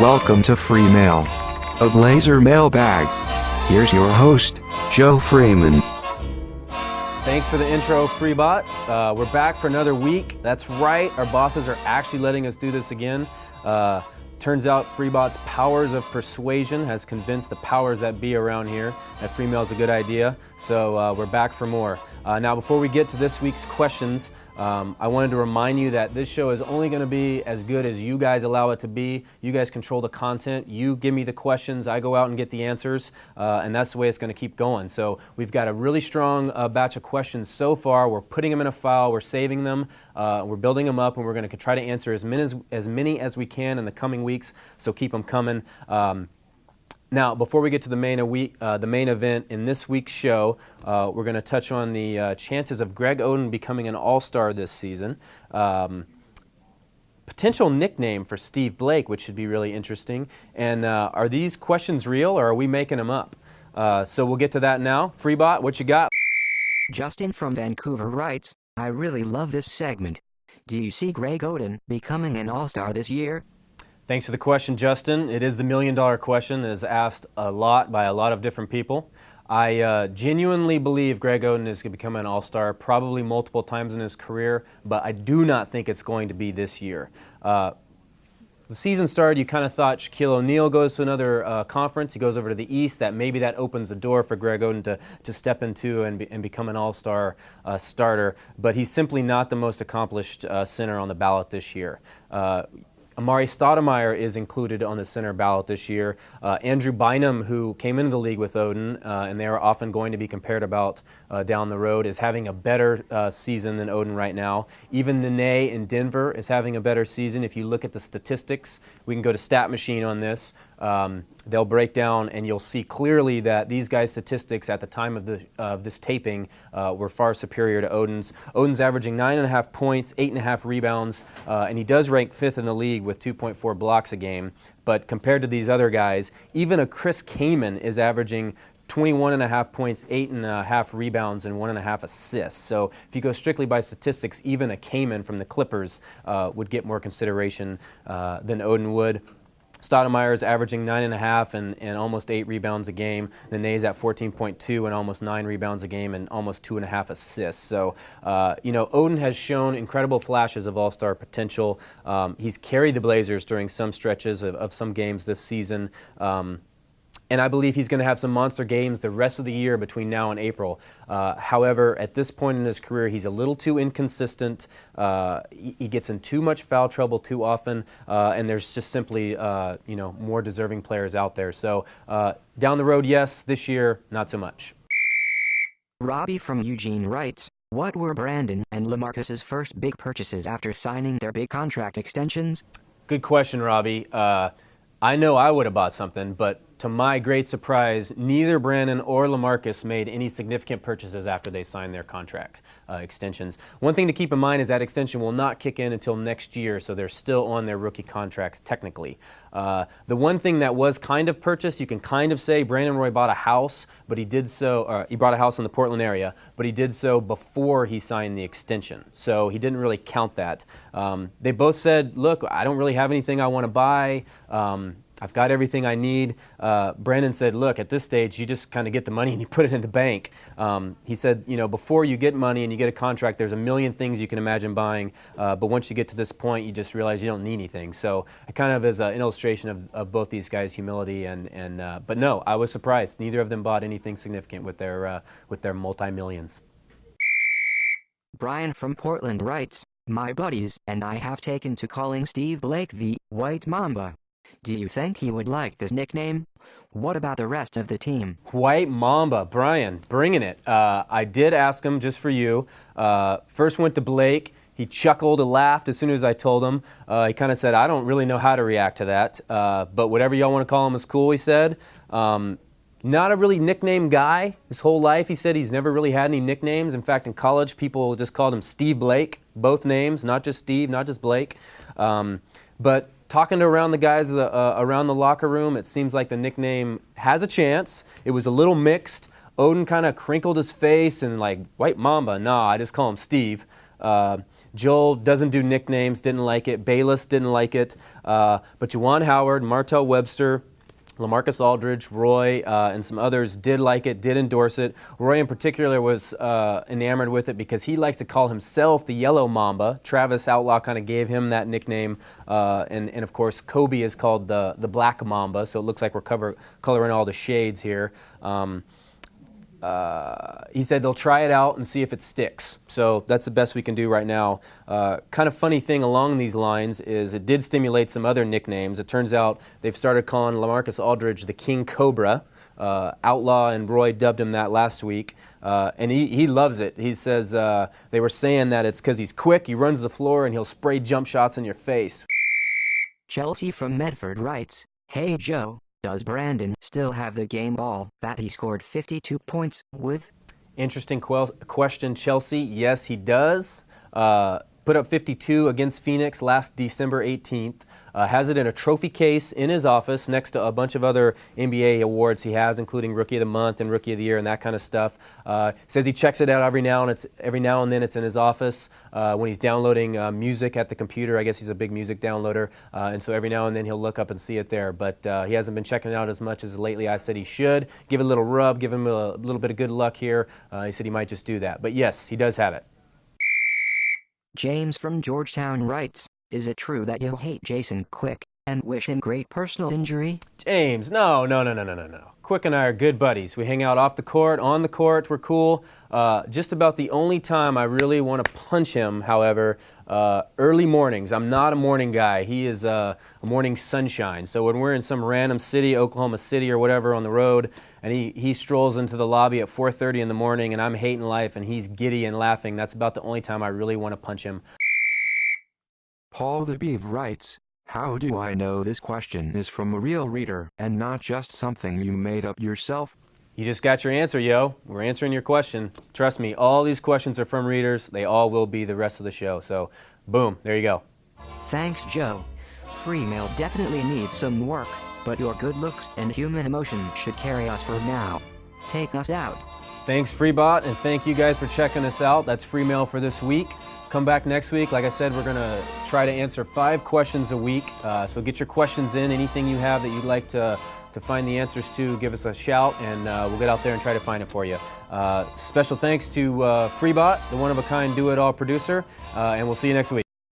Welcome to Free Mail, a Blazer mailbag. Here's your host, Joe Freeman. Thanks for the intro, Freebot. We're back for another week. That's right, our bosses are actually letting us do this again. Turns out Freebot's powers of persuasion has convinced the powers that be around here that free mail is a good idea. So we're back for more. Now, before we get to this week's questions, I wanted to remind you that this show is only going to be as good as you guys allow it to be. You guys control the content. You give me the questions. I go out and get the answers. And that's the way it's going to keep going. So we've got a really strong batch of questions so far. We're putting them in a file. We're saving them. We're building them up. And we're going to try to answer as many as we can in the coming weeks. So keep them coming. Now, before we get to the main event in this week's show, we're going to touch on the chances of Greg Oden becoming an All-Star this season. Potential nickname for Steve Blake, which should be really interesting. And are these questions real, or are we making them up? So we'll get to that now. Freebot, what you got? Justin from Vancouver writes, I really love this segment. Do you see Greg Oden becoming an All-Star this year? Thanks for the question, Justin. It is the million-dollar question. It is asked a lot by a lot of different people. I genuinely believe Greg Oden is going to become an All-Star probably multiple times in his career, but I do not think it's going to be this year. The season started, you kind of thought Shaquille O'Neal goes to another conference. He goes over to the East. Maybe that opens the door for Greg Oden to step into and become an All-Star starter. But he's simply not the most accomplished center on the ballot this year. Amari Stoudemire is included on the center ballot this year. Andrew Bynum, who came into the league with Oden, and they are often going to be compared about down the road, is having a better season than Oden right now. Even Nene in Denver is having a better season. If you look at the statistics, we can go to Stat Machine on this. They'll break down, and you'll see clearly that these guys' statistics at the time of this taping were far superior to Oden's. Oden's averaging 9.5 points, 8.5 rebounds, and he does rank 5th in the league with 2.4 blocks a game. But compared to these other guys, even a Chris Kaman is averaging 21.5 points, 8.5 rebounds, and 1.5 assists. So if you go strictly by statistics, even a Kaman from the Clippers would get more consideration than Oden would. Stoudemire is averaging 9.5 and almost 8 rebounds a game. Nene's at 14.2 and almost 9 rebounds a game and almost 2.5 assists. So, Oden has shown incredible flashes of all-star potential. He's carried the Blazers during some stretches of some games this season. And I believe he's going to have some monster games the rest of the year between now and April. However, at this point in his career, he's a little too inconsistent. He gets in too much foul trouble too often, and there's just simply more deserving players out there. So down the road, yes. This year, not so much. Robbie from Eugene writes, what were Brandon and LaMarcus's first big purchases after signing their big contract extensions? Good question, Robbie. I know I would have bought something, but to my great surprise, neither Brandon or LaMarcus made any significant purchases after they signed their contract extensions. One thing to keep in mind is that extension will not kick in until next year, so they're still on their rookie contracts technically. The one thing that was kind of purchased, you can kind of say Brandon Roy bought a house, but he did so, he bought a house in the Portland area, but he did so before he signed the extension. So he didn't really count that. They both said, look, I don't really have anything I want to buy. I've got everything I need. Brandon said, look, at this stage, you just kind of get the money and you put it in the bank. He said, before you get money and you get a contract, there's a million things you can imagine buying. But once you get to this point, you just realize you don't need anything. So it kind of is an illustration of both these guys' humility. But no, I was surprised. Neither of them bought anything significant with their multi-millions. Brian from Portland writes, my buddies and I have taken to calling Steve Blake the White Mamba. Do you think he would like this nickname? What about the rest of the team? White Mamba, Brian, bringing it. I did ask him just for you. First went to Blake. He chuckled and laughed as soon as I told him. He kind of said, I don't really know how to react to that, but whatever y'all want to call him is cool, he said. Not a really nickname guy his whole life. He said he's never really had any nicknames. In fact, in college, people just called him Steve Blake, both names, not just Steve, not just Blake. But talking to around the guys around the locker room, it seems like the nickname has a chance. It was a little mixed. Oden kind of crinkled his face and like, White Mamba, nah, I just call him Steve. Joel doesn't do nicknames, didn't like it. Bayless didn't like it. But Juwan Howard, Martell Webster, LaMarcus Aldridge, Roy, and some others did like it, did endorse it. Roy in particular was enamored with it because he likes to call himself the Yellow Mamba. Travis Outlaw kind of gave him that nickname. And of course, Kobe is called the Black Mamba, so it looks like we're coloring all the shades here. He said they'll try it out and see if it sticks. So that's the best we can do right now. Kind of funny thing along these lines is it did stimulate some other nicknames. It turns out they've started calling LaMarcus Aldridge the King Cobra. Outlaw and Roy dubbed him that last week. And he loves it. He says they were saying that it's because he's quick, he runs the floor, and he'll spray jump shots in your face. Chelsea from Medford writes, "Hey Joe, does Brandon still have the game ball that he scored 52 points with?" Interesting question, Chelsea. Yes, he does. Put up 52 against Phoenix last December 18th. Has it in a trophy case in his office next to a bunch of other NBA awards he has, including Rookie of the Month and Rookie of the Year and that kind of stuff. Says he checks it out every now and then. It's in his office when he's downloading music at the computer. I guess he's a big music downloader, and so every now and then he'll look up and see it there. But he hasn't been checking it out as much as lately. I said he should. Give it a little rub, give him a little bit of good luck here. He said he might just do that. But yes, he does have it. James from Georgetown writes, "Is it true that you hate Jason Quick and wish him great personal injury?" James, no. Quick and I are good buddies. We hang out off the court, on the court, we're cool. Just about the only time I really want to punch him, however, early mornings. I'm not a morning guy. He is a morning sunshine. So when we're in some random city, Oklahoma City or whatever on the road, and he strolls into the lobby at 4:30 in the morning and I'm hating life and he's giddy and laughing, that's about the only time I really want to punch him. Paul the Beav writes, "How do I know this question is from a real reader and not just something you made up yourself?" You just got your answer, yo. We're answering your question. Trust me, all these questions are from readers. They all will be the rest of the show. So, boom, there you go. Thanks, Joe. Free mail definitely needs some work, but your good looks and human emotions should carry us for now. Take us out. Thanks, Freebot, and thank you guys for checking us out. That's free mail for this week. Come back next week. Like I said, we're going to try to answer 5 questions a week. So get your questions in. Anything you have that you'd like to find the answers to, give us a shout, and we'll get out there and try to find it for you. Special thanks to Freebot, the one-of-a-kind do-it-all producer, and we'll see you next week.